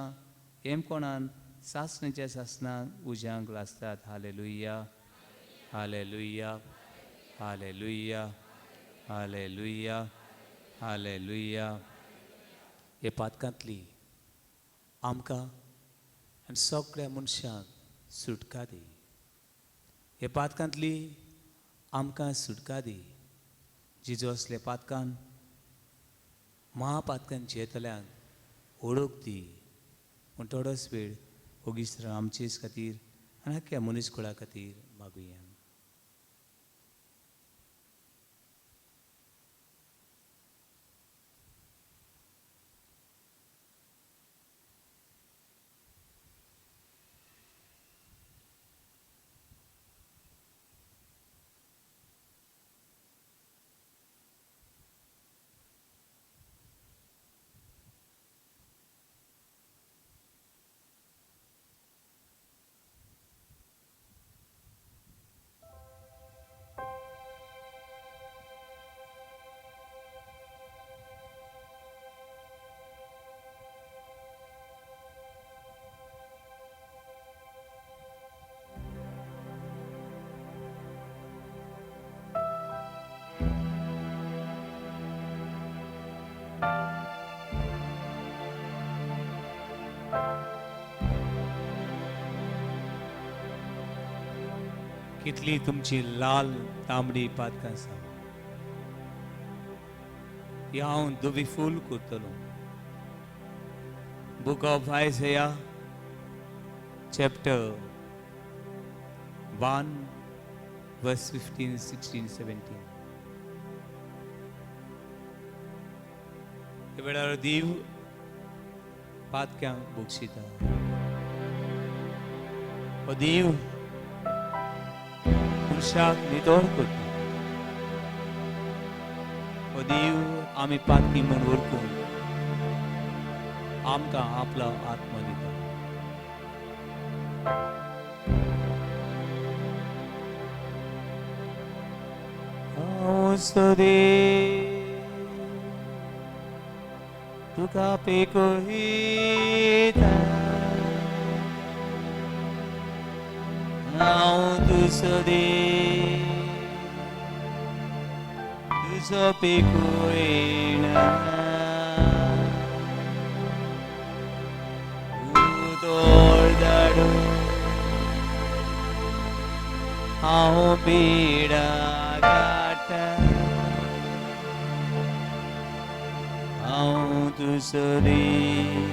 हेमकोणान सासणेच्या सासणाक उज्यांक लासतात. Hallelujah, hallelujah, hallelujah, hallelujah, hallelujah. हे पातकांतली आमकां आनी सगळ्या मनशांक सुटका दी. हे पातकांतली आमकां सुटका दी. जिजो असले पातकान महापातकांचे येतल्यांक ओळख दी. पूण थोडोच वेळ ओगिस्त्र आमचेच खातीर आनी आख्या मनीसकुळा खातीर मागुया. कितली तुमची लाल तांबडी पातकां आसा ती हांव दुबी फूल करतलो. Book of Isaiah chapter 1 verse 15, 16, 17. हे वेळार देव पातक्यांक बुकशिता. हो देव मनशाक नितळ करता. हो देव आमी पातकी म्हूण वळखून आमकां आपलो आत्मा दिता. तुका पेकोहिता हांव तुजो देव, तुजो पेकोयणा उदोर धाडून हांव बेडा काडटा. हांव तुजो देव,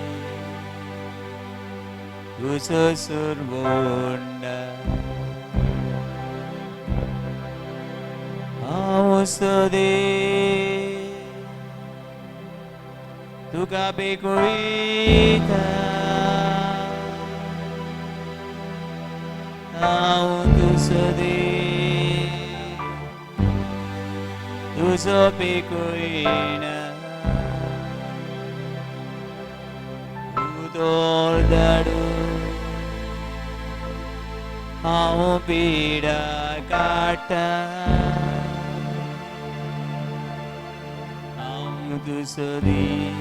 तुजो सर्वोंडा. हांव देव तुका बेकोयता. हांव तुजो देव, तुजो पेकोयणा उदोर धाडून हांव बेडा काडटा. तुजो देव,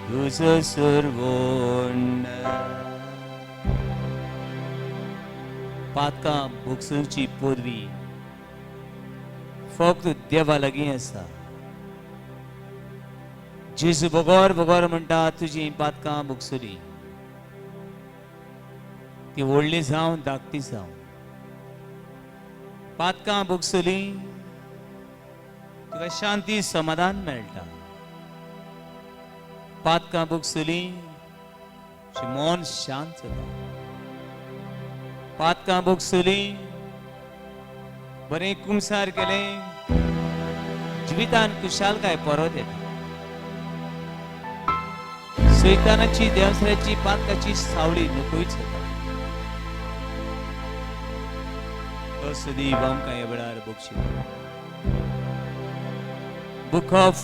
तुजो सर्वोंडा. पातकां बुकसूची पदवी फक्त देवा लागीं आसा. जेजू बोगोर बोगोर म्हणटा तुजी पातकां बुकसुली. ती व्हडली जावं धाकटी जावं पातकां बुकसुली तुका शांती समाधान मेळटा. पातकां बुकसुली मन शांत जाता. पातकां बुकसुली बरें कुमसार केलें जिवितान कुशालकाय परत येता. सैतानाची देवसऱ्याची पातकाची सावळी नकोच जाता. तसो देव आमकां ह्या वेळार बक्षिता. Book of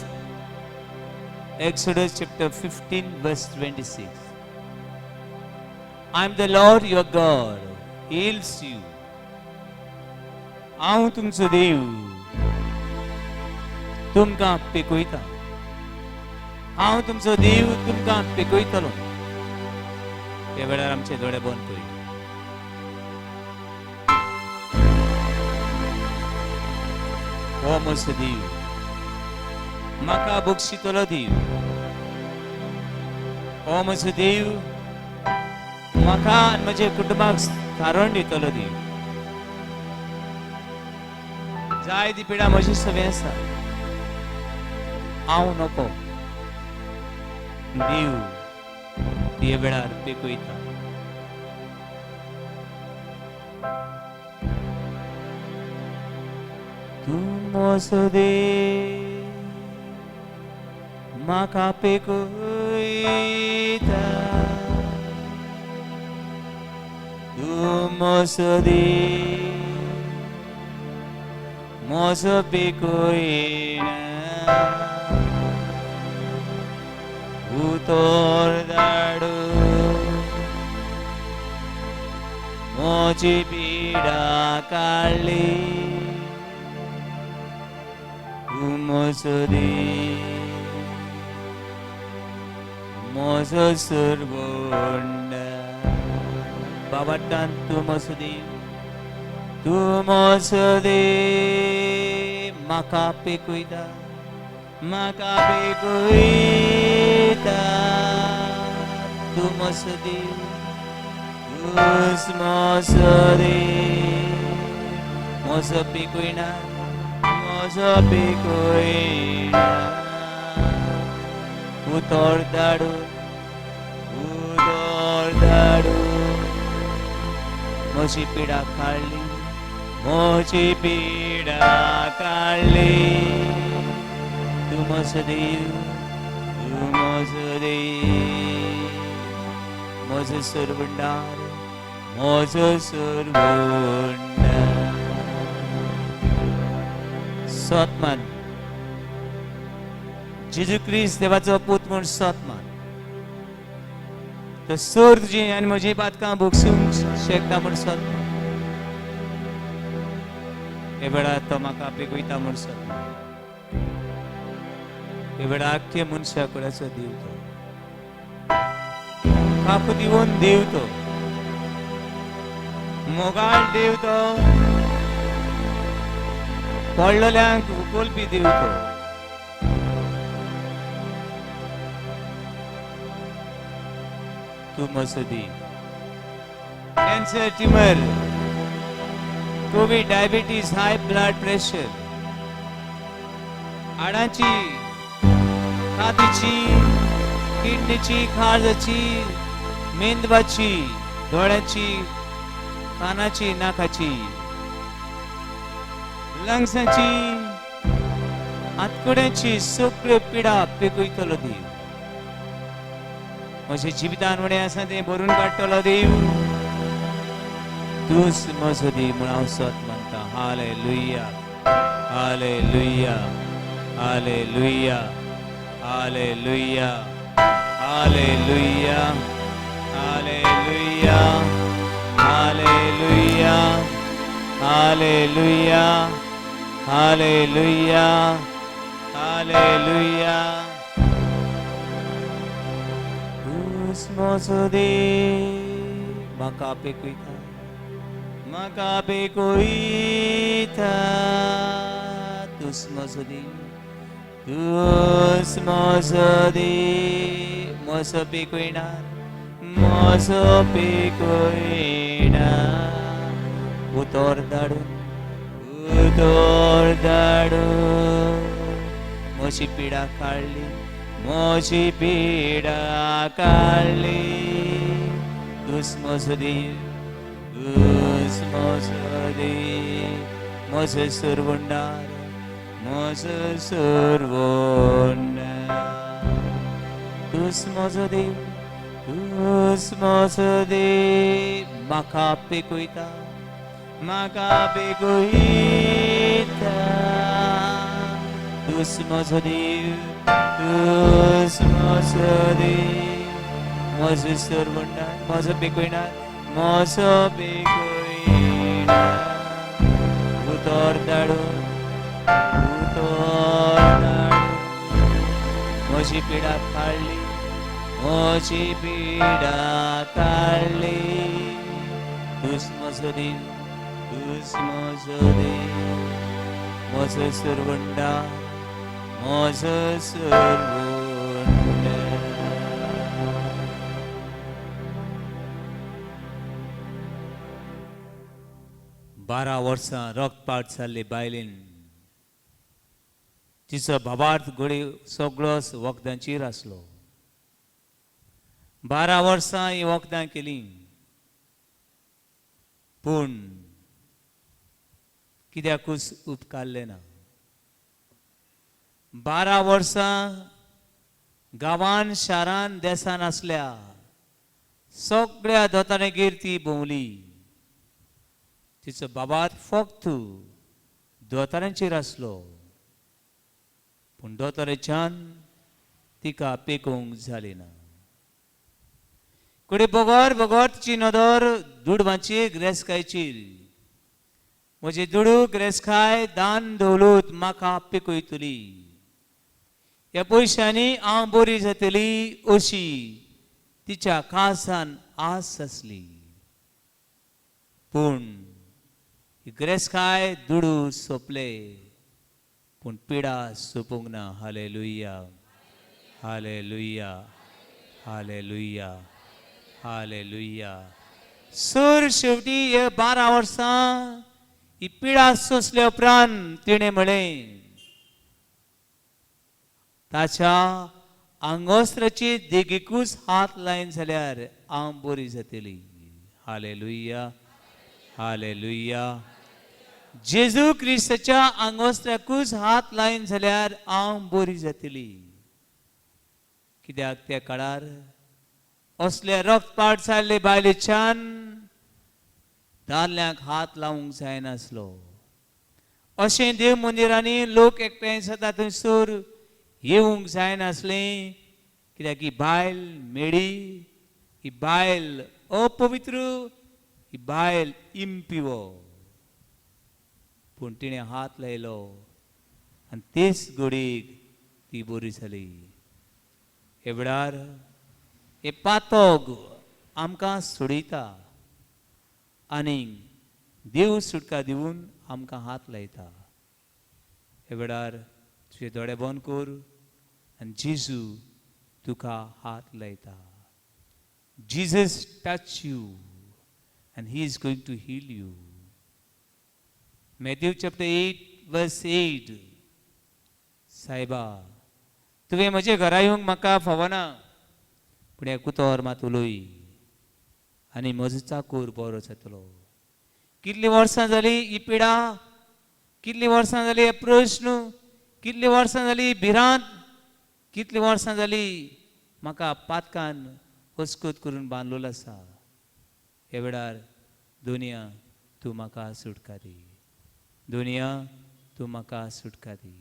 Exodus chapter 15 verse 26. I am the Lord your God, heals you. हांव तुमचो देव तुमकां पेकयता. हांव तुमचो देव तुमकां पेकयतलो. ह्या वेळार आमचे दोळे बंद करी. हो म्हजो देव, म्हाका बक्षितलो देव. ओ म्हजो देव म्हाका आनी म्हजे कुटुंबाक थारोवन दितलो देव. जाय ती पिडा म्हजी सवय आसा, हांव नको. देव ते वेळार पिकयता. तूं म्हजो देव म्हाका पिकयता. तूं म्हजो देव म्हजो पिकयणा. उतर धाडू म्हजी पिडा काडली. तूं म्हजो देव म्हजो सर्वोंडा. बाबाटान तूं म्हजो देव, तूं म्हजो देव म्हाका पिकयता, म्हाका पिकयता. तूं म्हजो देव, तूंच म्हजो देव म्हजो पिकयणा, म्हजो पिकयणा. उतर धाडू म्हजी पिडा काडली, म्हजी पिडा काडली. तूं म्हजो देव, तूं म्हजो देव म्हजो सर्वंडार, म्हजो सर्वंडार. सतमान जेजू क्रिस्त देवाचो पूत म्हूण सतमान तो सोर तुजी आनी म्हजी पातकां भोगसूंक शकता म्हूण सतमान. हे वेळार तो म्हाका पिकयता म्हूण सतमान. हे वेळार आख्खे मनशा कुळाचो देव तो, काकू दिवून देव तो, मोगाळ देव तो, पडलेल्यांक उखलपी देव तो. तूं म्हजो देव. Cancer, tumour, COVID, diabetes, high blood pressure, हाडांची, छातीची, किडनीची, काळजाची, मेंदवाची, दोळ्याची, कानाची, नाकाची, लंग्साची, आतकुड्याची सगळ्यो पिडा पिकयतलो देव. म्हज्या जिवितान उणें आसा तें भरून काडटलो देव. तूंच म्हजो देव म्हूण हांव सत मानता. Hallelujah, hallelujah, hallelujah, hallelujah, hallelujah, hallelujah, hallelujah, hallelujah, hallelujah, hallelujah. तूंच म्हजो देव म्हाका पिकयता, म्हाका पिकयता. तूंच म्हजो देव, तूंच म्हजो देव म्हजो पिकयणारा, म्हजो पिकयणारा. उतर धाडून म्हजी पिडा काडली, म्हजी पिडा काडली. तूंच म्हजो देव, तूंच म्हजो देव म्हजो सर्वंडार, म्हजो सर्वंडार. तूंच म्हजो देव, तूंच म्हजो देव म्हाका पिकयता, म्हाका पिकयता. तूंच म्हजो देव, तूंच म्हजो देव म्हजो सर्वंडार, म्हजो पिकयणारा, म्हजो पिकयणारा. उतर धाडू म्हजी पिडा काडली, म्हजी पिडा काडली. तूंच म्हजो देव, तूंच म्हजो देव म्हजो सर्वंडार, म्हजो सर्वंडार. 12 वर्सां रक्तपात जाल्ले बायलेन तिचो भावार्थ घोडी सगळोच वखदांचेर आसलो. 12 वर्सां ही वखदां केली, पूण कित्याकूच उपकारलें ना. 12 वर्सां गांवान शारान देसान आसल्या सगळ्या दोतोरांगेर ती भोंवली. तिचो बाबात फक्त दोतोरांचेर आसलो, पूण दोतोराच्यान तिका पेकोवंक जाली ना. कुडे बोगोर बोगोर तिची नदर दुडवांची ग्रेसकायचेर. म्हजे दुडू ग्रेसकाय दान दौलत म्हाका पिकयतली. ह्या पयशांनी हांव बरी जातली अशी तिच्या काळजान आस आसली. पूण ग्रेसकाय दुडू सोंपले, पूण पिडा सोंपूंक ना. Hallelujah, hallelujah, hallelujah, hallelujah. Sir शेवटी हे 12 वर्सां ही पिडा सोंसल्या उपरांत तिणें म्हळें, ताच्या आंगोस्त्राची देगेकूच हात लायन जाल्यार हांव बरी जातली. Hallelujah, hallelujah. जेजू क्रिस्ताच्या आंगोस्त्राकूच हात लायन जाल्यार हांव बरी जातली. कित्याक त्या काळार असले रक्तपात जाल्ले बायलेच्यान दादल्यांक हात लावंक जायनासलो. अशें देव मंदिरांनी लोक एकठांय जाता थंयसर येवंक जायनासलें, कित्याक ही बायल मेडी, ही बायल अपवित्र, ही बायल इम्पिवो. पूण तिणें हात लायलो आनी तेच घडीक ती बरी जाली. हे वेळार हे पातोग आमकां सोडयता आनी देव सुटका दिवन आमकां हात लायता. हे वेळार तुजे दोळे बंद कर आनी जेजू तुका हात लायता. Jesus touch you and he is going to heal you. Matthew chapter 8 verse 8. सायबा, तुवें म्हजे घरा येवंक म्हाका फावना, पूण हे कुतोर मात उलय आनी म्हजो चाकर बरो जातलो. कितलीं वर्सां जालीं ही पिडा, कितलीं वर्सां जालीं हे प्रश्न, कितलीं वर्सां जालीं भिरांत, कितलीं वर्सां जालीं म्हाका पातकान वस्कोत करून बांदलेलो आसा. हे वेळार दुनिया तूं म्हाका सुटका दी. दुनिया तूं म्हाका सुटका दी.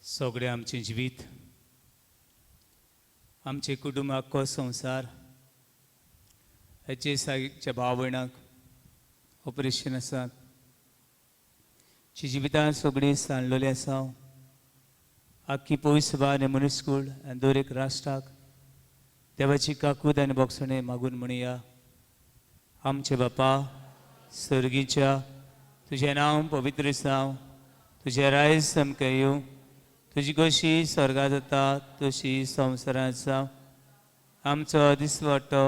सगळें आमचें जिवीत, आमचे कुटुंब, आख्खो संवसार हेचे साईच्या भाव भयणाक ऑपरेशन आसात, जी जिवितां सगळीं सांडलेली आसा. आख्खी पयस सभा आनी मनीसकूळ आनी दर एक राष्ट्राक देवाची काकूत आनी बोगसणे मागून म्हणया. आमचे बापा सर्गीच्या, तुजें नांव पवित्र जावं, तुजें रायज सामकें येवं, तुजी कशी स्वर्गांत जाता तशी संवसारांत जावं. आमचो दिसवटो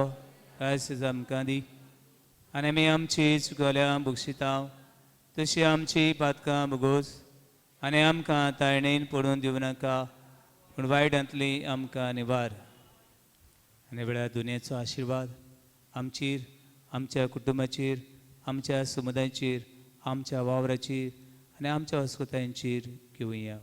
रायज आमकां दी, आनी आमी आमची चुकल्यां बक्षिता तशी आमची पातकां भोगोस, आनी आमकां ताळणेन पडून दिवं नाका, पूण वायटांतली आमकां निवार. आनी वेळार दुनियेचो आशिर्वाद आमचेर, आमच्या कुटुंबाचेर, आमच्या समुदायाचेर, आमच्या वावराचेर आनी आमच्या वस्कोतायांचेर घेवया.